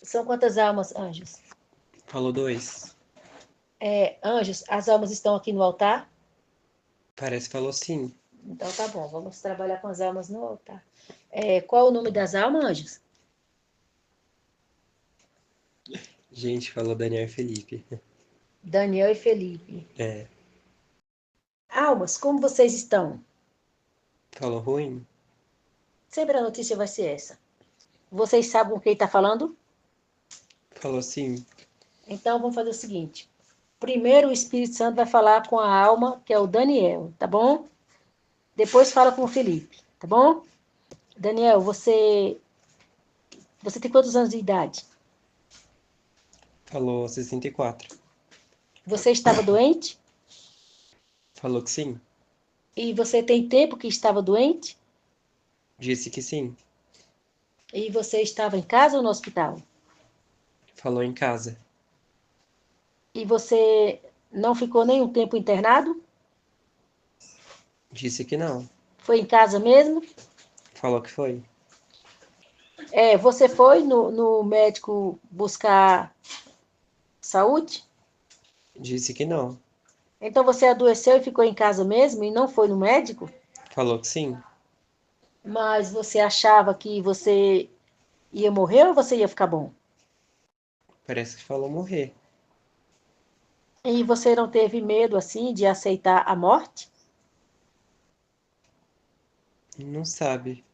São quantas almas, anjos? Falou 2. Anjos, as almas estão aqui no altar? Parece que falou sim. Então tá bom, vamos trabalhar com as almas no altar. Qual o nome das almas, anjos? Gente, falou Daniel e Felipe. Daniel e Felipe. É, Almas, como vocês estão? falou ruim? Sempre a notícia vai ser essa. Vocês sabem com quem está falando? Falou sim. Então vamos fazer o seguinte. Primeiro o Espírito Santo vai falar com a alma, que é o Daniel, tá bom? Depois fala com o Felipe, tá bom? Daniel, você tem quantos anos de idade? Falou 64. Você estava doente? Falou que sim. E você tem tempo que estava doente? Disse que sim. E você estava em casa ou no hospital? Falou em casa. E você não ficou nenhum tempo internado? Disse que não. Foi em casa mesmo? Falou que foi. Você foi no médico buscar saúde? Disse que não. Então você adoeceu e ficou em casa mesmo e não foi no médico? Falou que sim. Mas você achava que você ia morrer ou você ia ficar bom? Parece que falou morrer. E você não teve medo assim de aceitar a morte? Não sabe.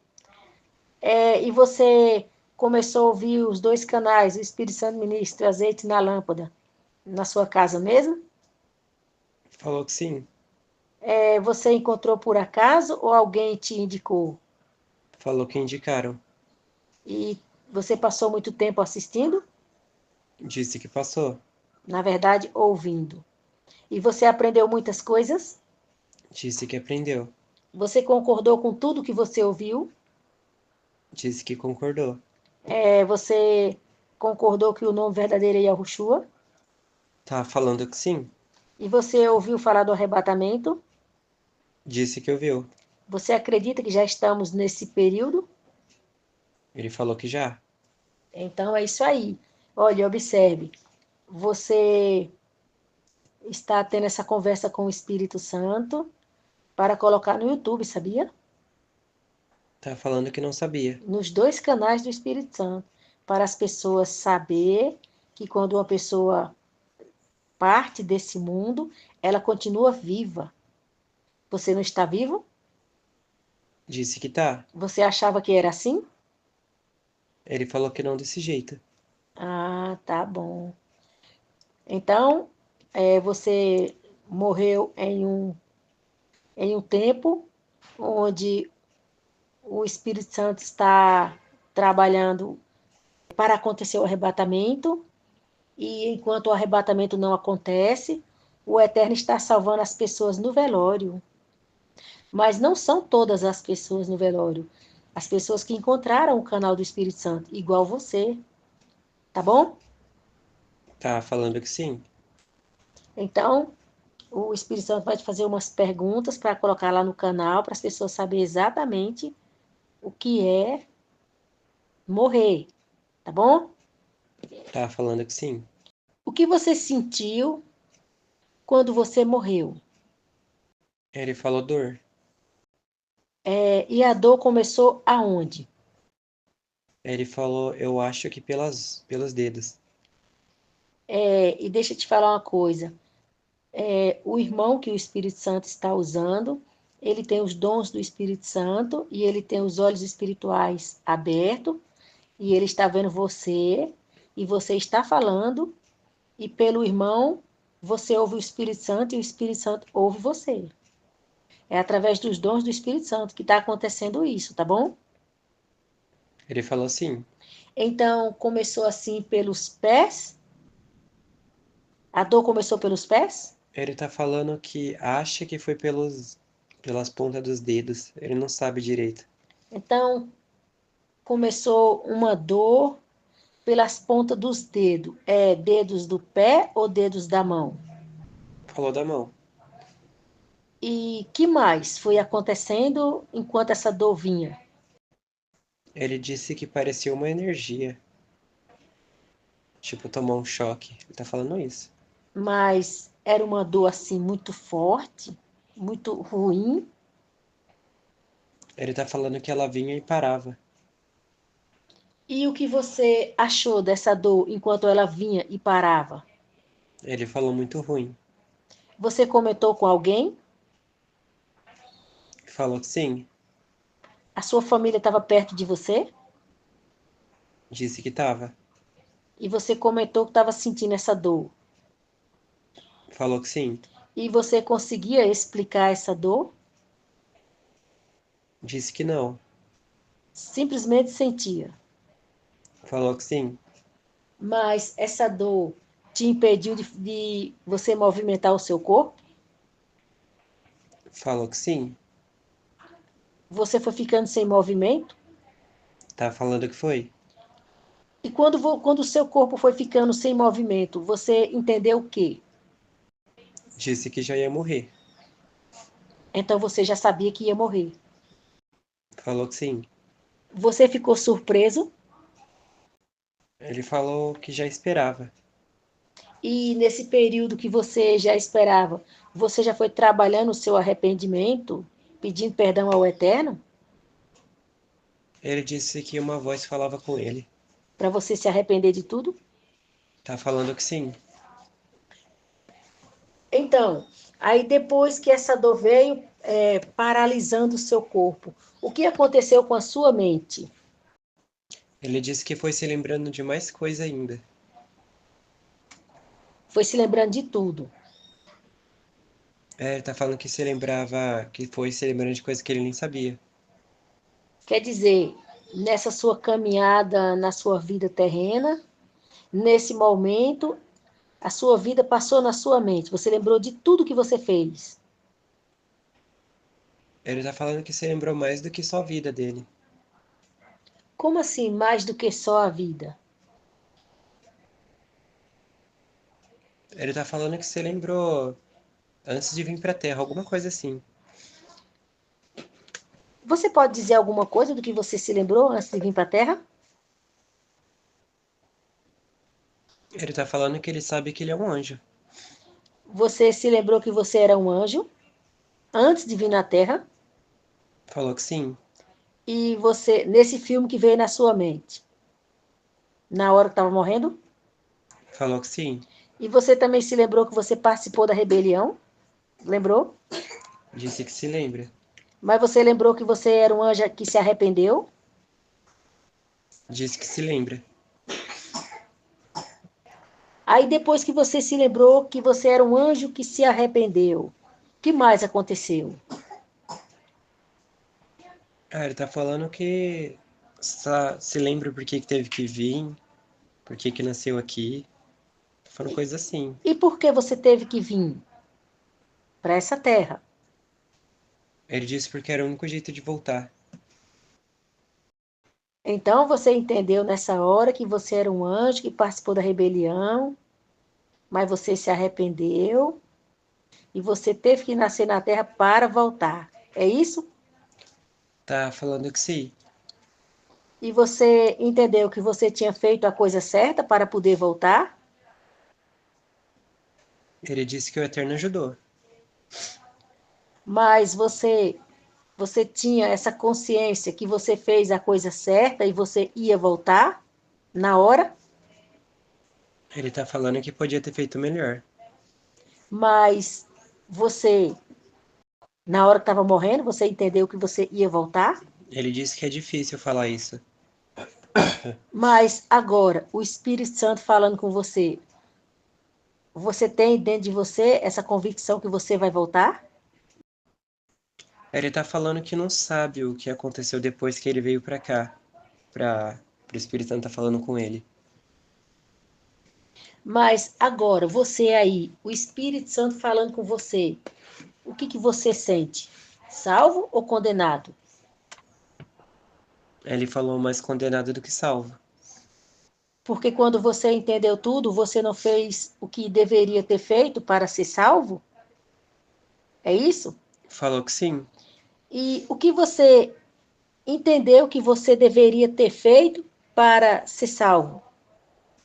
E você começou a ouvir os dois canais, o Espírito Santo Ministro, azeite na lâmpada, na sua casa mesmo? Falou que sim. Você encontrou por acaso ou alguém te indicou? Falou que indicaram. E você passou muito tempo assistindo? Disse que passou. Na verdade, ouvindo. E você aprendeu muitas coisas? Disse que aprendeu. Você concordou com tudo que você ouviu? Disse que concordou. Você concordou que o nome verdadeiro é Yahushua? Tá falando que sim. E você ouviu falar do arrebatamento? Disse que ouviu. Você acredita que já estamos nesse período? Ele falou que já. Então é isso aí. Olha, observe. Você está tendo essa conversa com o Espírito Santo para colocar no YouTube, sabia? Tá falando que não sabia. Nos dois canais do Espírito Santo, para as pessoas saber que quando uma pessoa parte desse mundo, ela continua viva. Você não está vivo? Disse que tá. Você achava que era assim? Ele falou que não desse jeito. Ah, tá bom. Então, você morreu em um tempo onde o Espírito Santo está trabalhando para acontecer o arrebatamento, e enquanto o arrebatamento não acontece, o Eterno está salvando as pessoas no velório. Mas não são todas as pessoas no velório. As pessoas que encontraram o canal do Espírito Santo, igual você, tá bom? Tá falando que sim. Então, o Espírito Santo vai te fazer umas perguntas para colocar lá no canal, para as pessoas saberem exatamente o que é morrer, tá bom? Tá falando que sim. O que você sentiu quando você morreu? Ele falou dor. E a dor começou aonde? Ele falou, eu acho que pelos dedos. E deixa eu te falar uma coisa. O irmão que o Espírito Santo está usando, ele tem os dons do Espírito Santo e ele tem os olhos espirituais abertos e ele está vendo você e você está falando e pelo irmão você ouve o Espírito Santo e o Espírito Santo ouve você. É através dos dons do Espírito Santo que está acontecendo isso, tá bom? Ele falou sim. Então, começou assim pelos pés? A dor começou pelos pés? Ele tá falando que acha que foi pelas pontas dos dedos. Ele não sabe direito. Então, começou uma dor pelas pontas dos dedos. Dedos do pé ou dedos da mão? Falou da mão. E que mais foi acontecendo enquanto essa dor vinha? Ele disse que parecia uma energia. Tipo, tomou um choque. Ele tá falando isso. Mas era uma dor assim muito forte, muito ruim. Ele tá falando que ela vinha e parava. E o que você achou dessa dor enquanto ela vinha e parava? Ele falou muito ruim. Você comentou com alguém? Falou que sim. A sua família estava perto de você? Disse que tava. E você comentou que estava sentindo essa dor. Falou que sim. E você conseguia explicar essa dor? Disse que não. Simplesmente sentia. Falou que sim. Mas essa dor te impediu de você movimentar o seu corpo? Falou que sim. Você foi ficando sem movimento? Tá falando que foi. E quando o seu corpo foi ficando sem movimento, você entendeu o quê? Disse que já ia morrer. Então você já sabia que ia morrer. Falou que sim. Você ficou surpreso Ele falou que já esperava. e nesse período que você já esperava, você já foi trabalhando o seu arrependimento, pedindo perdão ao Eterno, Ele disse que uma voz falava com ele. para você se arrepender de tudo? Tá falando que sim. Então, aí depois que essa dor veio paralisando o seu corpo, o que aconteceu com a sua mente? Ele disse que foi se lembrando de mais coisa ainda. Foi se lembrando de tudo. Ele tá falando que se lembrava, que foi se lembrando de coisa que ele nem sabia. Quer dizer, nessa sua caminhada na sua vida terrena, nesse momento, a sua vida passou na sua mente. Você lembrou de tudo que você fez. Ele tá falando que se lembrou mais do que só a vida dele. Como assim, mais do que só a vida? Ele tá falando que se lembrou antes de vir pra Terra, alguma coisa assim. Você pode dizer alguma coisa do que você se lembrou antes de vir para a Terra? Ele tá falando que ele sabe que ele é um anjo. Você se lembrou que você era um anjo antes de vir na Terra? Falou que sim. E você, nesse filme que veio na sua mente, na hora que estava morrendo? Falou que sim. E você também se lembrou que você participou da rebelião? Lembrou? Disse que se lembra. Mas você lembrou que você era um anjo que se arrependeu? Disse que se lembra. Aí depois que você se lembrou que você era um anjo que se arrependeu, o que mais aconteceu? Ele tá falando que se lembra por que que teve que vir, por que que nasceu aqui. Tá falando coisas assim. E por que você teve que vir para essa terra? Ele disse porque era o único jeito de voltar. Então você entendeu nessa hora que você era um anjo que participou da rebelião, mas você se arrependeu e você teve que nascer na terra para voltar. É isso? Tá falando que sim. E você entendeu que você tinha feito a coisa certa para poder voltar, Ele disse que o Eterno ajudou. mas você tinha essa consciência que você fez a coisa certa e você ia voltar na hora, Ele tá falando que podia ter feito melhor. mas você, na hora que estava morrendo, você entendeu que você ia voltar, Ele disse que é difícil falar isso. mas agora o Espírito Santo falando com você, você tem dentro de você essa convicção que você vai voltar? Ele tá falando que não sabe o que aconteceu depois que ele veio pra cá. Pro Espírito Santo tá falando com ele. Mas agora, você aí, o Espírito Santo falando com você, o que você sente? Salvo ou condenado? Ele falou mais condenado do que salvo. Porque quando você entendeu tudo, você não fez o que deveria ter feito para ser salvo? É isso? Falou que sim. E o que você entendeu que você deveria ter feito para ser salvo?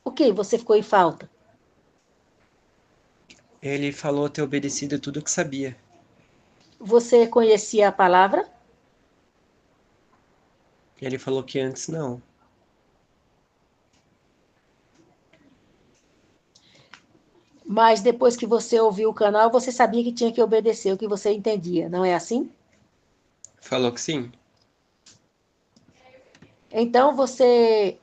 O que você ficou em falta? Ele falou ter obedecido tudo que sabia. Você conhecia a palavra, Ele falou que antes não. mas depois que você ouviu o canal, você sabia que tinha que obedecer o que você entendia, não é assim? Falou que sim. Então você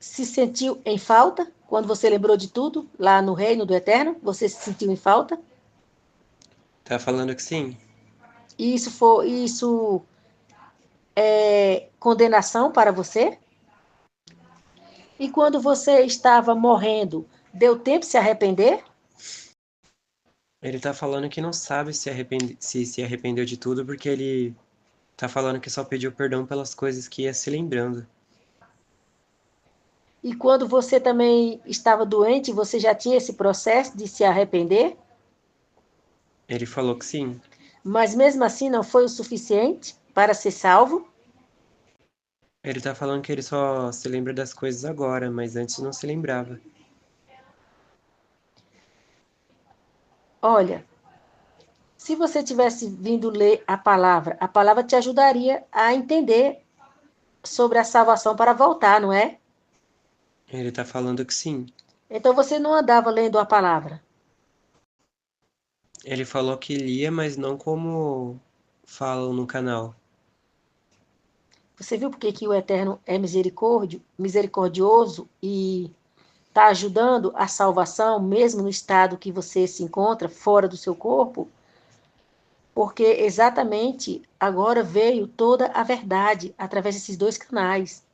se sentiu em falta quando você lembrou de tudo lá no reino do Eterno? Você se sentiu em falta? Tá falando que sim. E isso é condenação para você? E quando você estava morrendo, deu tempo de se arrepender? Ele tá falando que não sabe se arrependeu de tudo porque ele tá falando que só pediu perdão pelas coisas que ia se lembrando. E quando você também estava doente, você já tinha esse processo de se arrepender? Ele falou que sim. Mas mesmo assim não foi o suficiente para ser salvo? Ele tá falando que ele só se lembra das coisas agora, mas antes não se lembrava. Olha, se você tivesse vindo ler a palavra te ajudaria a entender sobre a salvação para voltar, não é? Ele tá falando que sim. Então você não andava lendo a palavra. Ele falou que lia, mas não como falam no canal. Você viu porque que o Eterno é misericordioso e está ajudando a salvação, mesmo no estado que você se encontra, fora do seu corpo? Porque exatamente agora veio toda a verdade através desses dois canais.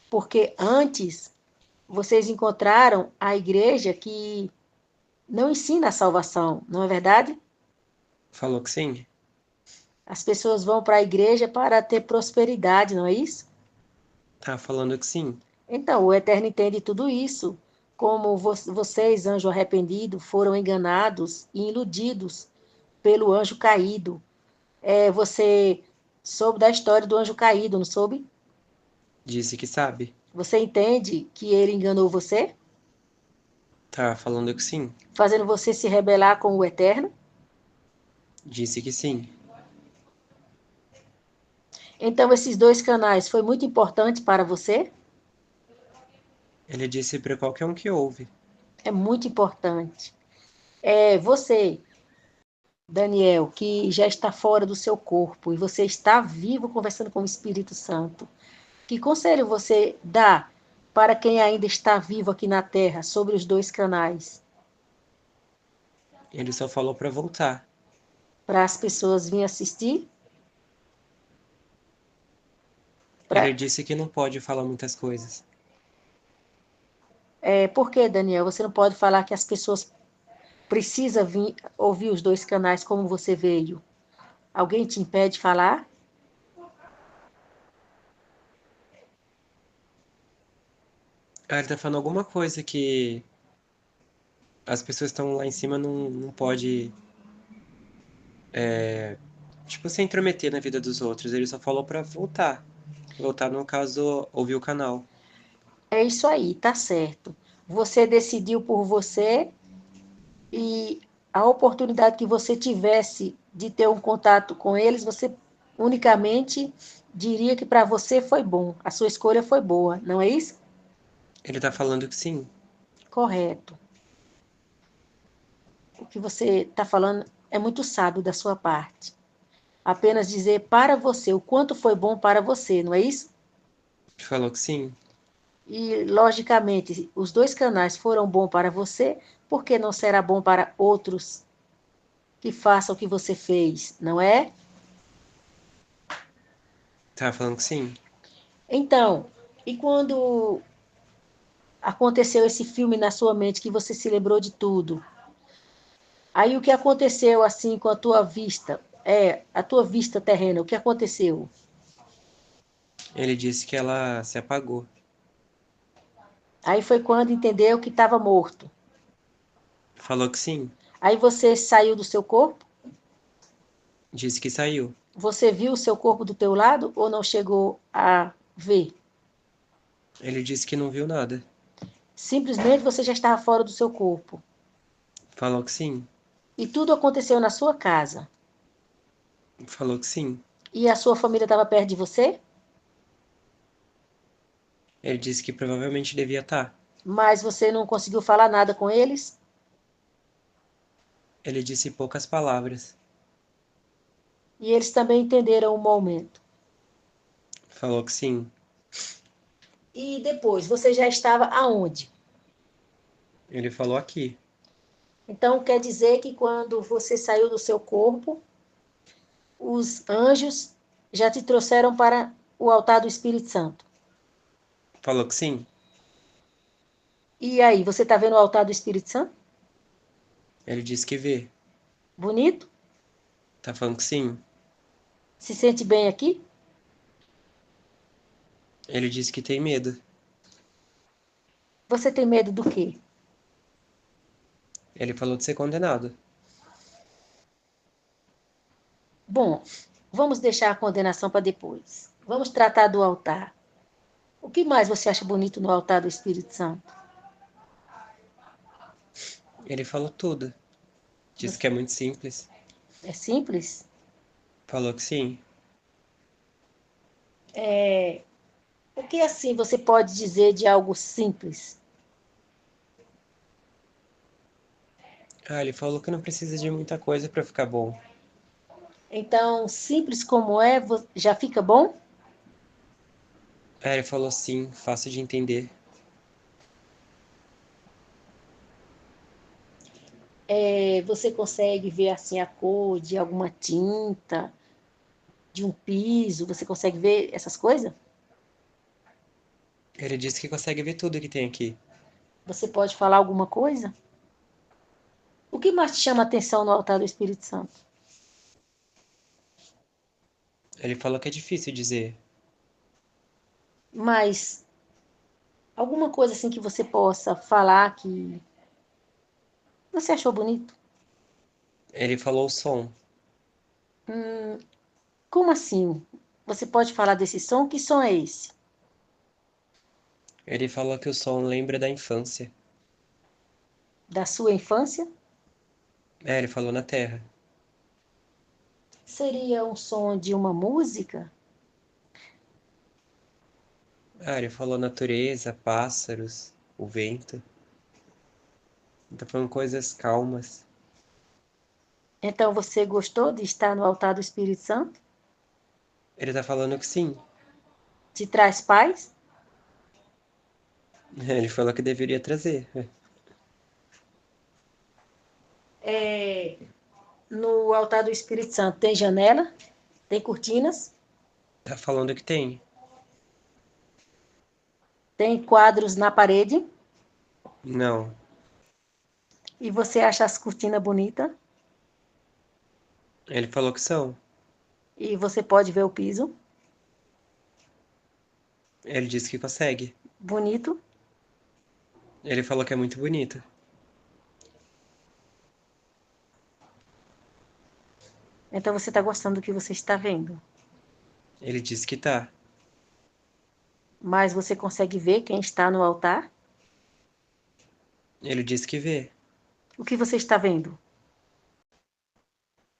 Porque antes vocês encontraram a igreja que não ensina a salvação, não é verdade? Falou que sim? As pessoas vão para a igreja para ter prosperidade, não é isso? Tá falando que sim. Então, o Eterno entende tudo isso, como vocês, anjo arrependido, foram enganados e iludidos pelo anjo caído. Você soube da história do anjo caído, não soube? Disse que sabe. Você entende que ele enganou você, Tá falando que sim. fazendo você se rebelar com o Eterno? Disse que sim. Então, esses dois canais foi muito importante para você? Ele disse pra qualquer um que ouve. É muito importante. Você, Daniel, que já está fora do seu corpo e você está vivo conversando com o Espírito Santo, que conselho você dá para quem ainda está vivo aqui na Terra sobre os dois canais? Ele só falou pra voltar. Para as pessoas virem assistir? Ele Pra, disse que não pode falar muitas coisas. por que, Daniel? Você não pode falar que as pessoas precisam vir ouvir os dois canais como você veio? Alguém te impede de falar? Ah, ele tá falando alguma coisa que as pessoas estão lá em cima não pode, tipo, se intrometer na vida dos outros. Ele só falou pra voltar. Voltar, no caso, ouvir o canal. É isso aí, tá certo. Você decidiu por você e a oportunidade que você tivesse de ter um contato com eles, você unicamente diria que para você foi bom, a sua escolha foi boa, não é isso? Ele tá falando que sim. Correto. O que você está falando é muito sábio da sua parte. Apenas dizer para você o quanto foi bom para você, não é isso? Falou que sim. E, logicamente, os dois canais foram bons para você, por que não será bom para outros que façam o que você fez, não é? Tá falando que sim. Então, e quando aconteceu esse filme na sua mente que você se lembrou de tudo? Aí o que aconteceu assim com a tua vista? A tua vista terrena, o que aconteceu? Ele disse que ela se apagou. Aí foi quando entendeu que estava morto. Falou que sim. Aí você saiu do seu corpo? Disse que saiu. Você viu o seu corpo do teu lado ou não chegou a ver? Ele disse que não viu nada. Simplesmente você já estava fora do seu corpo. Falou que sim. E tudo aconteceu na sua casa. Falou que sim. E a sua família estava perto de você, Ele disse que provavelmente devia estar. mas você não conseguiu falar nada com eles. Ele disse poucas palavras. E eles também entenderam o momento. Falou que sim. E depois, você já estava aonde? Ele falou aqui. Então, quer dizer que quando você saiu do seu corpo, os anjos já te trouxeram para o altar do Espírito Santo. Falou que sim. E aí, você está vendo o altar do Espírito Santo? Ele disse que vê. Bonito? Tá falando que sim. Se sente bem aqui? Ele disse que tem medo. Você tem medo do quê? Ele falou de ser condenado. Bom, vamos deixar a condenação para depois. Vamos tratar do altar. O que mais você acha bonito no altar do Espírito Santo? Ele falou tudo. Disse que é muito simples. É simples? Falou que sim. O que assim você pode dizer de algo simples? Ah, ele falou que não precisa de muita coisa pra ficar bom. Então, simples como é, já fica bom? Ah, ele falou sim, fácil de entender. Você consegue ver assim a cor de alguma tinta, de um piso, você consegue ver essas coisas? Ele disse que consegue ver tudo que tem aqui. Você pode falar alguma coisa? O que mais te chama a atenção no altar do Espírito Santo? Ele falou que é difícil dizer. Mas alguma coisa assim que você possa falar que você achou bonito? Ele falou o som. Como assim? Você pode falar desse som? Que som é esse? Ele falou que o som lembra da infância. Da sua infância? É, ele falou na Terra. Seria um som de uma música? Ah, ele falou natureza, pássaros, o vento. Tá falando coisas calmas. Então você gostou de estar no altar do Espírito Santo? Ele tá falando que sim. Te traz paz? Ele falou que deveria trazer. No altar do Espírito Santo tem janela? Tem cortinas? Tá falando que tem. Tem quadros na parede? Não. E você acha as cortinas bonitas? Ele falou que são. E você pode ver o piso? Ele disse que consegue. Bonito? Ele falou que é muito bonito. Então você está gostando do que você está vendo. Ele disse que tá. Mas você consegue ver quem está no altar? Ele disse que vê. O que você está vendo?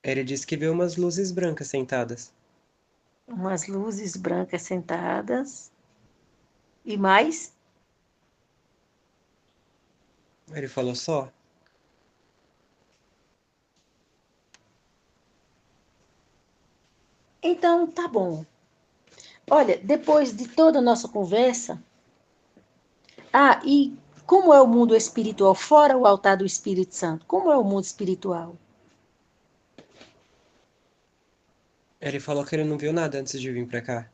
Ele disse que vê umas luzes brancas sentadas. Umas luzes brancas sentadas. E mais? Ele falou só. Então tá bom. Olha, depois de toda a nossa conversa. E como é o mundo espiritual fora o altar do Espírito Santo? Como é o mundo espiritual? Ele falou que ele não viu nada antes de vir pra cá.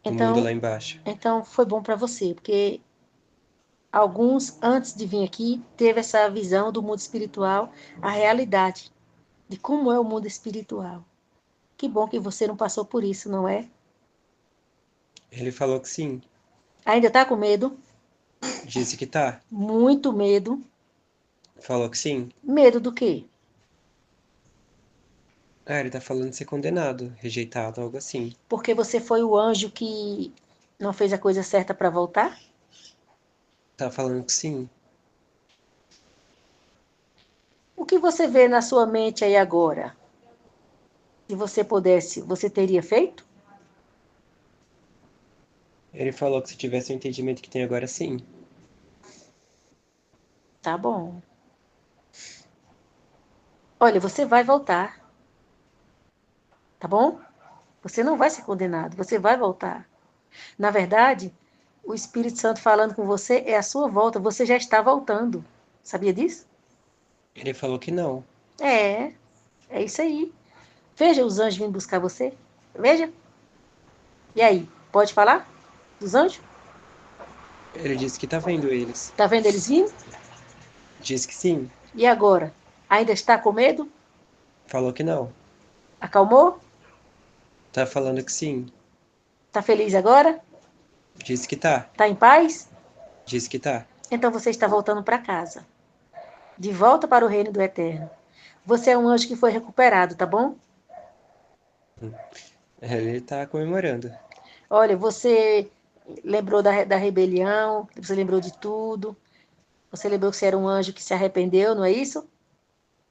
O mundo lá Então, embaixo. então foi bom para você, porque alguns antes de vir aqui teve essa visão do mundo espiritual, a realidade de como é o mundo espiritual. Que bom que você não passou por isso, não é? Ele falou que sim. Ainda está com medo? Disse que tá. Muito medo. Falou que sim. Medo do quê? Ah, ele tá falando de ser condenado, rejeitado, algo assim. Porque você foi o anjo que não fez a coisa certa para voltar? Tá falando que sim. O que você vê na sua mente aí agora? Se você pudesse, você teria feito? Ele falou que se tivesse o entendimento que tem agora, sim. Tá bom. Olha, você vai voltar, tá bom? Você não vai ser condenado, você vai voltar. Na verdade, o Espírito Santo falando com você é a sua volta, você já está voltando. Sabia disso? Ele falou que não. É, é isso aí. Veja os anjos vindo buscar você. Veja. E aí, pode falar dos anjos? Ele disse que tá vendo eles. Tá vendo eles vindo? Diz que sim. E agora? Ainda está com medo? Falou que não. Acalmou? Tá falando que sim. Tá feliz agora? Diz que tá. Tá em paz? Diz que tá. Então você está voltando para casa. De volta para o reino do eterno. Você é um anjo que foi recuperado, tá bom? Ele tá comemorando. Olha, você lembrou da rebelião, você lembrou de tudo. Você lembrou que você era um anjo que se arrependeu, não é isso?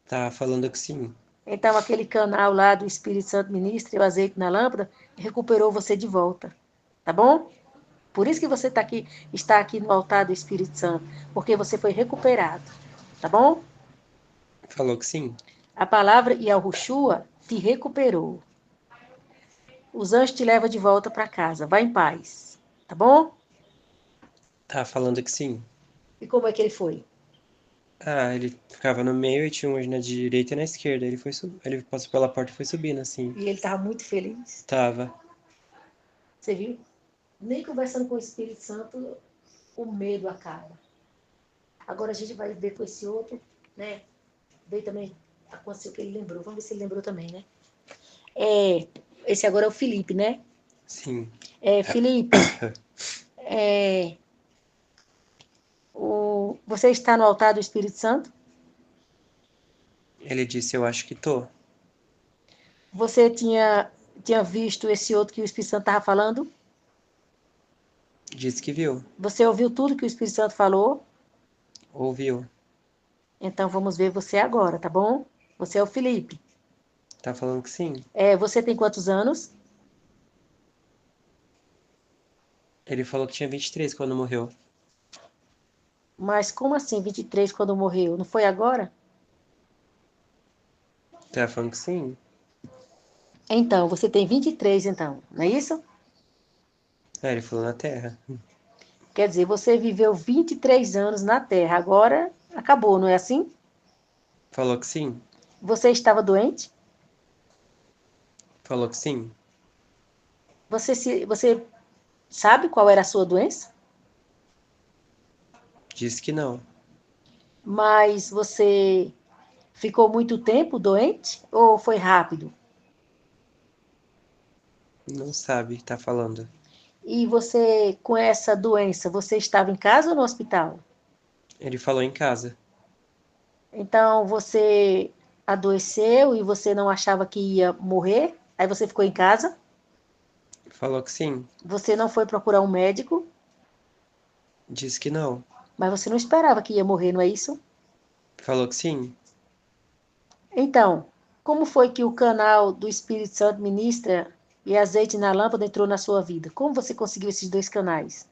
Tá falando que sim. Então, aquele canal lá do Espírito Santo Ministra e o azeite na lâmpada recuperou você de volta, tá bom? Por isso que você está aqui no altar do Espírito Santo, porque você foi recuperado, tá bom? Falou que sim. A palavra Yahushua te recuperou. Os anjos te levam de volta para casa. Vá em paz, tá bom? Tá falando que sim. E como é que ele foi? Ah, ele ficava no meio e tinha um na direita e na esquerda. Ele passou pela porta e foi subindo assim. E ele estava muito feliz. Tava. Você viu? Nem conversando com o Espírito Santo, o medo acaba. Agora a gente vai ver com esse outro, né? Ver também aconteceu o que ele lembrou. Vamos ver se ele lembrou também, né? Esse agora é o Felipe, né? Sim. Felipe, você está no altar do Espírito Santo? Ele disse, eu acho que tô. Você tinha visto esse outro que o Espírito Santo estava falando? Disse que viu. Você ouviu tudo que o Espírito Santo falou? Ouviu. Então vamos ver você agora, tá bom? Você é o Felipe. Tá falando que sim. Você tem quantos anos? Ele falou que tinha 23 quando morreu. Mas como assim, 23 quando morreu? Não foi agora? Tá falando que sim. Então, você tem 23, então, não é isso? Ah, ele falou na Terra. Quer dizer, você viveu 23 anos na Terra, agora acabou, não é assim? Falou que sim. Você estava doente? Falou que sim. Você sabe qual era a sua doença? Disse que não. Mas você ficou muito tempo doente ou foi rápido? Não sabe, tá falando. E você, com essa doença, você estava em casa ou no hospital? Ele falou em casa. Então, você adoeceu e você não achava que ia morrer? Aí você ficou em casa? Falou que sim. Você não foi procurar um médico? Disse que não. Mas você não esperava que ia morrer, não é isso? Falou que sim. Então, como foi que o canal do Espírito Santo ministra e azeite na lâmpada entrou na sua vida? Como você conseguiu esses dois canais?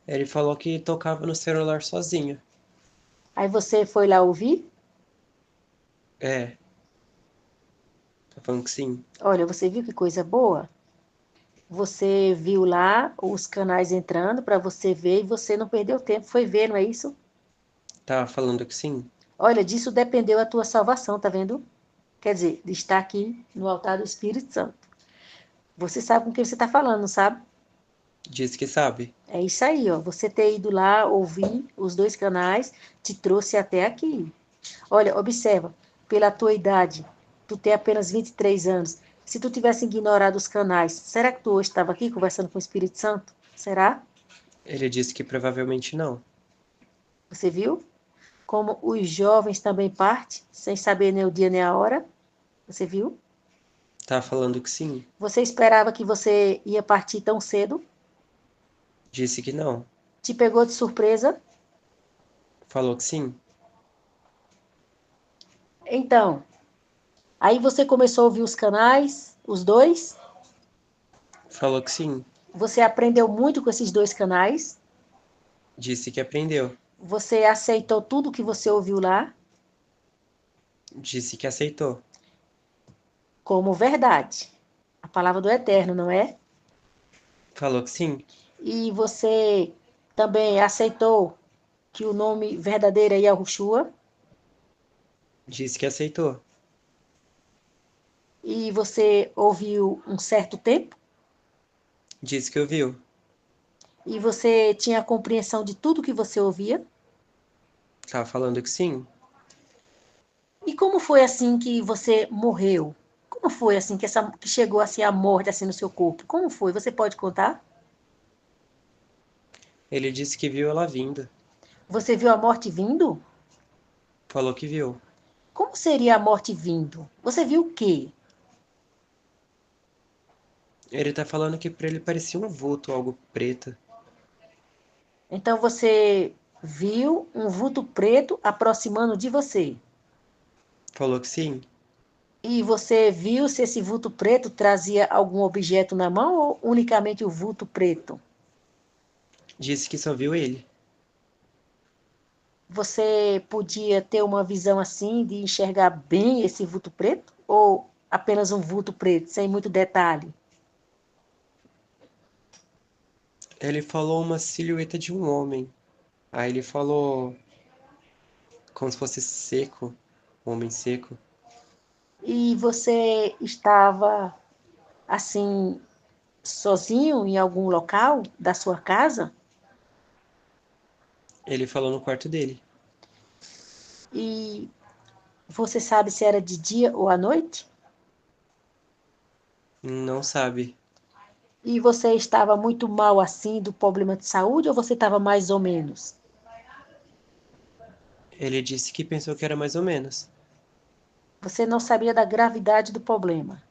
Ele falou que tocava no celular sozinho. Aí você foi lá ouvir? É, tá falando que sim. Olha, você viu que coisa boa? Você viu lá os canais entrando para você ver e você não perdeu tempo, foi ver, não é isso? Tá falando que sim. Olha, disso dependeu a tua salvação, tá vendo? Quer dizer, de estar aqui no altar do Espírito Santo. Você sabe com quem você está falando, não sabe? Disse que sabe. É isso aí, ó. Você ter ido lá ouvir os dois canais te trouxe até aqui. Olha, observa, pela tua idade, tu tem apenas 23 anos. Se tu tivesse ignorado os canais, será que tu hoje estava aqui conversando com o Espírito Santo? Será? Ele disse que provavelmente não. Você viu? Como os jovens também partem, sem saber nem o dia nem a hora. Você viu? Tá falando que sim. Você esperava que você ia partir tão cedo? Disse que não. Te pegou de surpresa? Falou que sim. Então, aí você começou a ouvir os canais, os dois. Falou que sim. Você aprendeu muito com esses dois canais. Disse que aprendeu. Você aceitou tudo que você ouviu lá Disse que aceitou. como verdade. A palavra do Eterno, não é? Falou que sim. E você também aceitou que o nome verdadeiro é Yahushua. Disse que aceitou. E você ouviu um certo tempo. Disse que ouviu. E você tinha a compreensão de tudo que você ouvia. Tava falando que sim. E como foi assim que você morreu? Como foi assim que chegou assim a morte assim no seu corpo? Como foi? Você pode contar? Ele disse que viu ela vindo. Você viu a morte vindo? Falou que viu. Como seria a morte vindo? Você viu o quê? Ele tá falando que pra ele parecia um vulto, algo preto. Então você viu um vulto preto aproximando de você. Falou que sim. E você viu se esse vulto preto trazia algum objeto na mão ou unicamente o vulto preto? Disse que só viu ele. Você podia ter uma visão assim de enxergar bem esse vulto preto? Ou apenas um vulto preto, sem muito detalhe? Ele falou uma silhueta de um homem. Aí ele falou como se fosse seco, um homem seco. E você estava assim, sozinho em algum local da sua casa? Ele falou no quarto dele. E você sabe se era de dia ou à noite? Não sabe. E você estava muito mal assim do problema de saúde ou você estava mais ou menos? Ele disse que pensou que era mais ou menos. Você não sabia da gravidade do problema.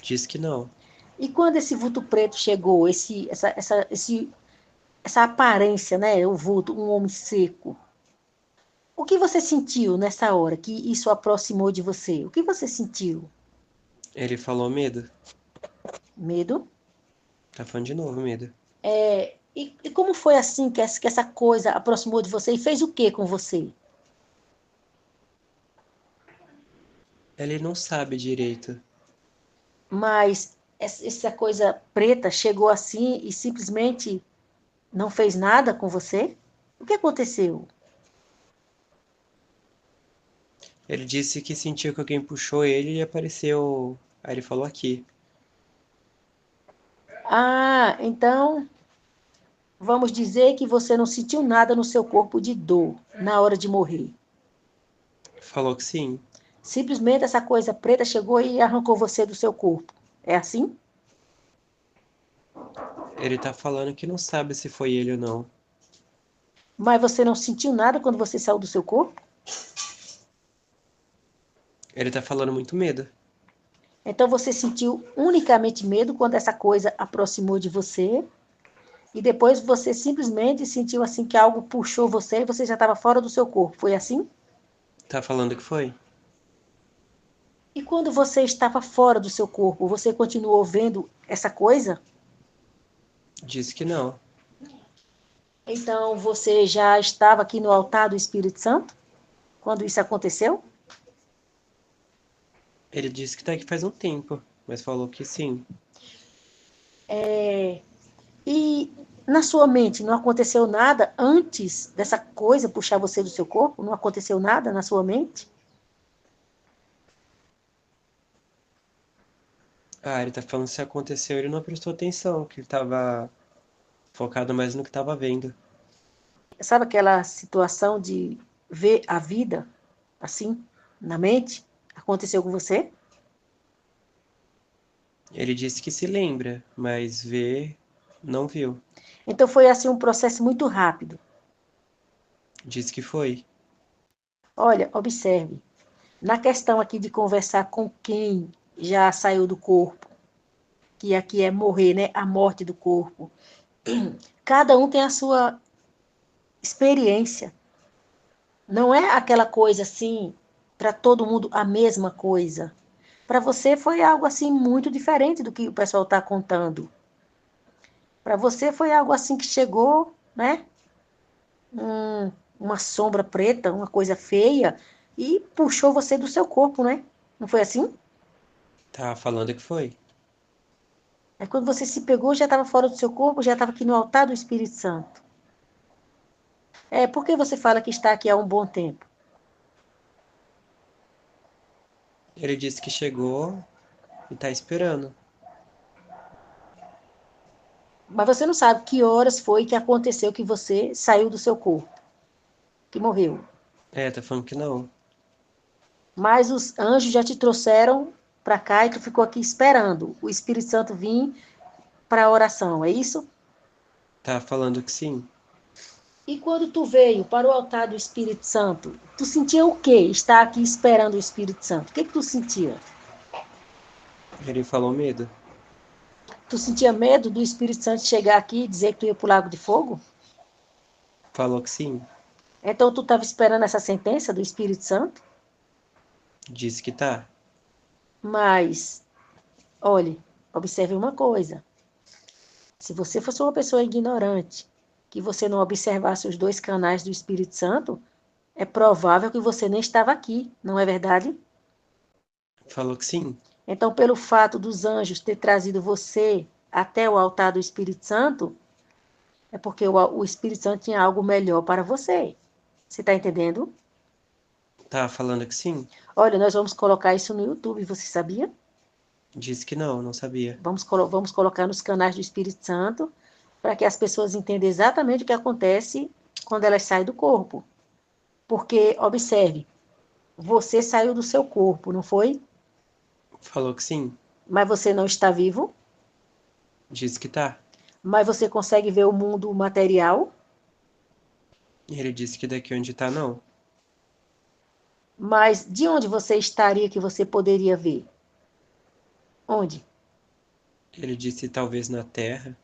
Disse que não. E quando esse vulto preto chegou, essa aparência, né? O vulto, um homem seco. O que você sentiu nessa hora que isso aproximou de você? O que você sentiu? Ele falou medo. Medo? Tá falando de novo, medo. E como foi assim que essa coisa aproximou de você e fez o que com você? Ele não sabe direito. Mas essa coisa preta chegou assim e simplesmente não fez nada com você? O que aconteceu? Ele disse que sentiu que alguém puxou ele e apareceu. Aí ele falou aqui. Ah, então vamos dizer que você não sentiu nada no seu corpo de dor na hora de morrer. Falou que sim. Simplesmente essa coisa preta chegou e arrancou você do seu corpo. É assim? Ele tá falando que não sabe se foi ele ou não. Mas você não sentiu nada quando você saiu do seu corpo? Ele tá falando muito medo. Então você sentiu unicamente medo quando essa coisa aproximou de você e depois você simplesmente sentiu assim que algo puxou você e você já estava fora do seu corpo. Foi assim? Tá falando que foi? E quando você estava fora do seu corpo, você continuou vendo essa coisa? Disse que não. Então você já estava aqui no altar do Espírito Santo quando isso aconteceu? Ele disse que tá aqui faz um tempo, mas falou que sim. E na sua mente não aconteceu nada antes dessa coisa puxar você do seu corpo? Não aconteceu nada na sua mente? Ah, ele tá falando se aconteceu, ele não prestou atenção, que ele tava focado mais no que tava vendo. Sabe aquela situação de ver a vida assim, na mente? Aconteceu com você? Ele disse que se lembra, mas vê, não viu. Então foi assim um processo muito rápido. Disse que foi. Olha, observe. Na questão aqui de conversar com quem já saiu do corpo, que aqui é morrer, né? A morte do corpo. Cada um tem a sua experiência. Não é aquela coisa assim, para todo mundo a mesma coisa. Para você foi algo assim muito diferente do que o pessoal está contando. Para você foi algo assim que chegou, né? Uma sombra preta, uma coisa feia, e puxou você do seu corpo, né? Não foi assim? Tá falando que foi. Aí quando você se pegou, já estava fora do seu corpo, já estava aqui no altar do Espírito Santo. Por que você fala que está aqui há um bom tempo? Ele disse que chegou e tá esperando. Mas você não sabe que horas foi que aconteceu que você saiu do seu corpo, que morreu. É, tá falando que não. Mas os anjos já te trouxeram para cá e tu ficou aqui esperando o Espírito Santo vir para a oração, é isso? Tá falando que sim. E quando tu veio para o altar do Espírito Santo, tu sentia o quê? Estar aqui esperando o Espírito Santo. O que tu sentia? Ele falou medo. Tu sentia medo do Espírito Santo chegar aqui e dizer que tu ia para o lago de fogo? Falou que sim. Então tu estava esperando essa sentença do Espírito Santo? Disse que tá. Mas, olhe, observe uma coisa. Se você fosse uma pessoa ignorante, que você não observasse os dois canais do Espírito Santo, é provável que você nem estava aqui, não é verdade? Falou que sim. Então, pelo fato dos anjos ter trazido você até o altar do Espírito Santo, é porque o Espírito Santo tinha algo melhor para você. Você está entendendo? Tá falando que sim. Olha, nós vamos colocar isso no YouTube, você sabia? Disse que não, não sabia. Vamos colocar nos canais do Espírito Santo para que as pessoas entendam exatamente o que acontece quando elas saem do corpo. Porque, observe, você saiu do seu corpo, não foi? Falou que sim. Mas você não está vivo, Disse que tá. mas você consegue ver o mundo material, Ele disse que daqui onde tá, não. mas de onde você estaria que você poderia ver? Onde? Ele disse talvez na terra.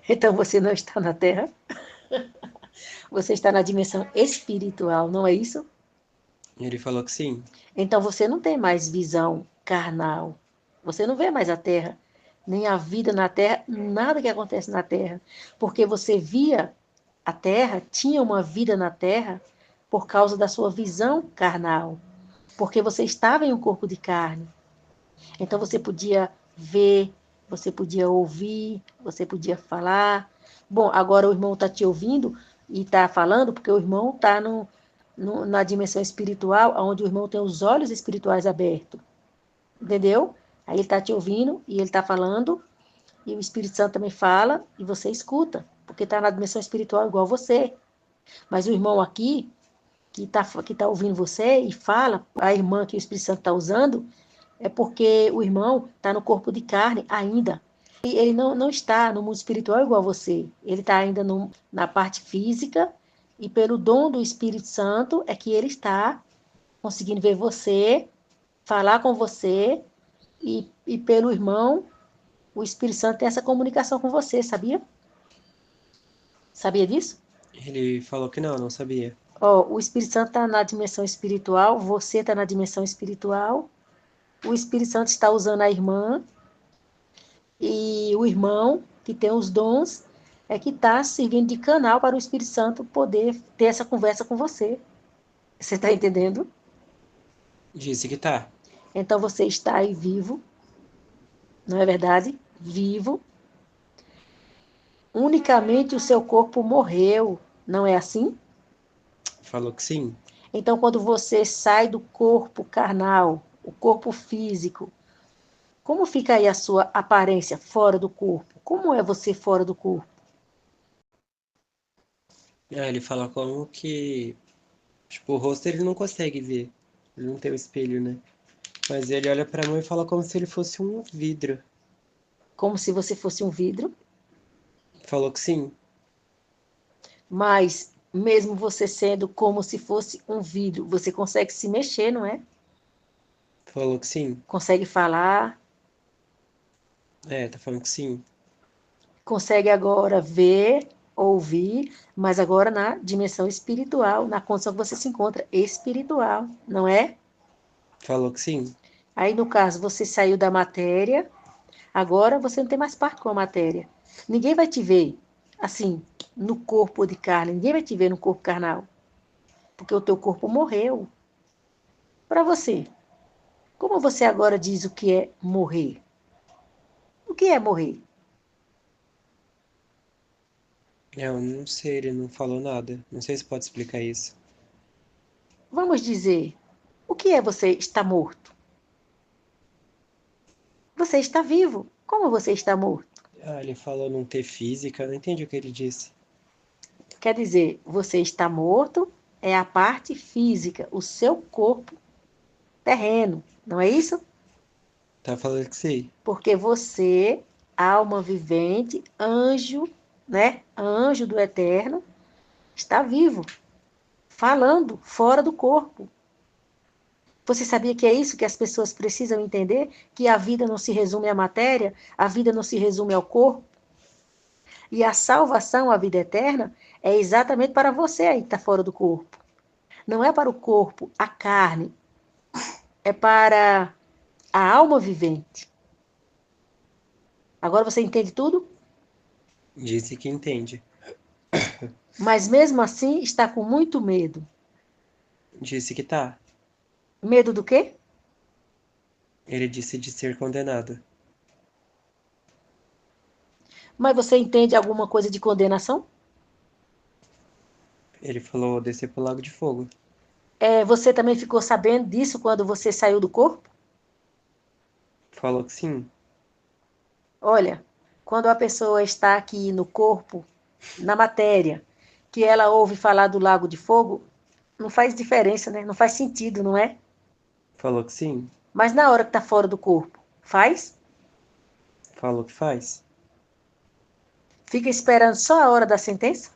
Então você não está na Terra, você está na dimensão espiritual, não é isso? Ele falou que sim. Então você não tem mais visão carnal. Você não vê mais a Terra, nem a vida na Terra, nada que acontece na Terra. Porque você via a Terra, tinha uma vida na Terra por causa da sua visão carnal. Porque você estava em um corpo de carne. Então você podia ver, você podia ouvir, você podia falar. Bom, agora o irmão está te ouvindo e está falando, porque o irmão está na dimensão espiritual, onde o irmão tem os olhos espirituais abertos. Entendeu? Aí ele está te ouvindo e ele está falando, e o Espírito Santo também fala, e você escuta, porque está na dimensão espiritual igual você. Mas o irmão aqui, que tá ouvindo você e fala, a irmã que o Espírito Santo está usando, é porque o irmão está no corpo de carne ainda. E ele não está no mundo espiritual igual você. Ele está ainda na parte física, e pelo dom do Espírito Santo é que ele está conseguindo ver você, falar com você, e pelo irmão, o Espírito Santo tem essa comunicação com você, sabia? Sabia disso? Ele falou que não, não sabia. Ó, o Espírito Santo está na dimensão espiritual, você está na dimensão espiritual, o Espírito Santo está usando a irmã, e o irmão, que tem os dons, é que está servindo de canal para o Espírito Santo poder ter essa conversa com você. Você está entendendo? Disse que tá. Então você está aí vivo, não é verdade? Vivo. Unicamente o seu corpo morreu, não é assim? Falou que sim. Então, quando você sai do corpo carnal, o corpo físico, como fica aí a sua aparência fora do corpo? Como é você fora do corpo? Ah, ele fala como que, tipo, o rosto ele não consegue ver. Ele não tem o espelho, né? Mas ele olha pra mão e fala como se ele fosse um vidro. Como se você fosse um vidro, Falou que sim. mas mesmo você sendo como se fosse um vidro, você consegue se mexer, não é? Falou que sim. Consegue falar, Tá falando que sim. Consegue agora ver, ouvir, mas agora na dimensão espiritual, na condição que você se encontra espiritual, não é? Falou que sim. Aí, no caso, você saiu da matéria, agora você não tem mais parte com a matéria. Ninguém vai te ver assim, no corpo de carne, ninguém vai te ver no corpo carnal, porque o teu corpo morreu. Para você, como você agora diz o que é morrer? O que é morrer? Eu não sei, ele não falou nada. Não sei se pode explicar isso. Vamos dizer, o que é você estar morto? Você está vivo. Como você está morto? Ele falou não ter física, eu não entendi o que ele disse. Quer dizer, você está morto é a parte física, o seu corpo terreno, não é isso? Tá falando que sim. Porque você, alma vivente, anjo, né? Anjo do eterno, está vivo, falando fora do corpo. Você sabia que é isso que as pessoas precisam entender? Que a vida não se resume à matéria, a vida não se resume ao corpo. E a salvação, a vida eterna, é exatamente para você aí que está fora do corpo. Não é para o corpo, a carne, é para a alma vivente. Agora você entende tudo? Disse que entende. Mas mesmo assim está com muito medo. Disse que tá. Medo do quê? Ele disse de ser condenado. Mas você entende alguma coisa de condenação? Ele falou descer pro lago de fogo. Você também ficou sabendo disso quando você saiu do corpo? Falou que sim. Olha, quando a pessoa está aqui no corpo, na matéria, que ela ouve falar do lago de fogo, não faz diferença, né? Não faz sentido, não é? Falou que sim. Mas na hora que está fora do corpo, faz? Falou que faz. Fica esperando só a hora da sentença?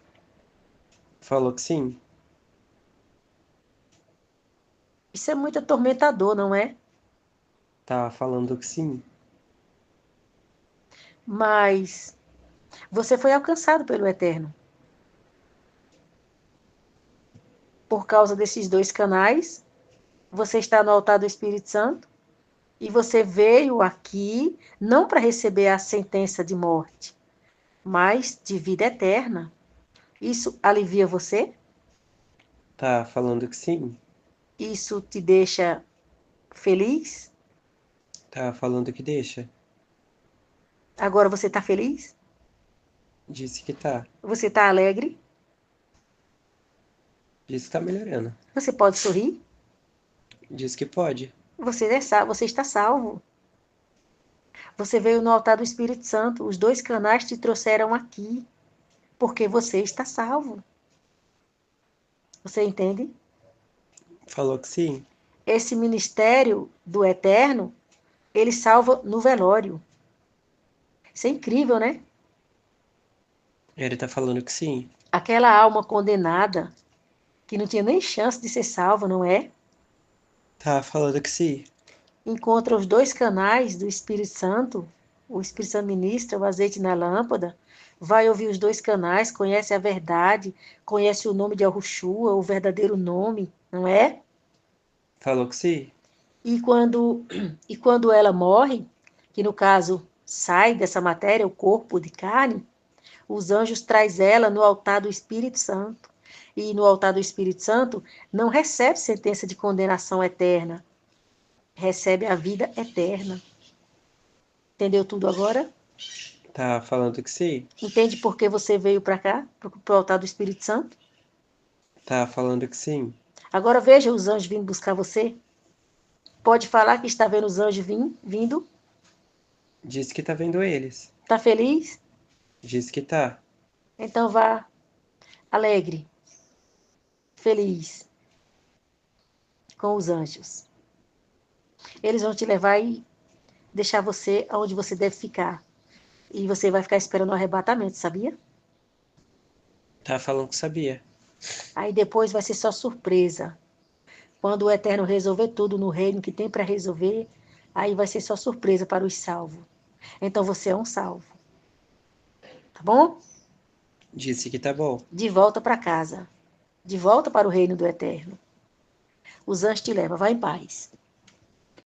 Falou que sim. Isso é muito atormentador, não é? Tá falando que sim. Mas você foi alcançado pelo Eterno. Por causa desses dois canais, você está no altar do Espírito Santo e você veio aqui não para receber a sentença de morte, mas de vida eterna. Isso alivia você? Tá falando que sim. Isso te deixa feliz? Tá falando que deixa. Agora você está feliz? Disse que tá. Você está alegre? Disse que tá melhorando. Você pode sorrir? Disse que pode. Você está salvo. Você veio no altar do Espírito Santo. Os dois canais te trouxeram aqui, porque você está salvo. Você entende? Falou que sim. Esse ministério do Eterno, ele salva no velório. Isso é incrível, né? Ele tá falando que sim. Aquela alma condenada, que não tinha nem chance de ser salva, não é? Tá falando que sim. Encontra os dois canais do Espírito Santo, o Espírito Santo ministra o azeite na lâmpada, vai ouvir os dois canais, conhece a verdade, conhece o nome de Yahushua, o verdadeiro nome, não é? Falou que sim. E quando, e quando ela morre, que no caso sai dessa matéria, o corpo de carne, os anjos traz ela no altar do Espírito Santo. E no altar do Espírito Santo não recebe sentença de condenação eterna, recebe a vida eterna. Entendeu tudo agora? Tá falando que sim. Entende por que você veio para cá, para o altar do Espírito Santo? Tá falando que sim. Agora veja os anjos vindo buscar você. Pode falar que está vendo os anjos vindo? Disse que tá vendo eles. Está feliz? Disse que tá. Então vá alegre, feliz com os anjos. Eles vão te levar e deixar você onde você deve ficar. E você vai ficar esperando o arrebatamento, sabia? Tá falando que sabia. Aí depois vai ser só surpresa. Quando o Eterno resolver tudo no reino que tem para resolver, aí vai ser só surpresa para os salvos. Então você é um salvo. Tá bom? Disse que tá bom. De volta para casa. De volta para o reino do Eterno. Os anjos te levam. Vai em paz.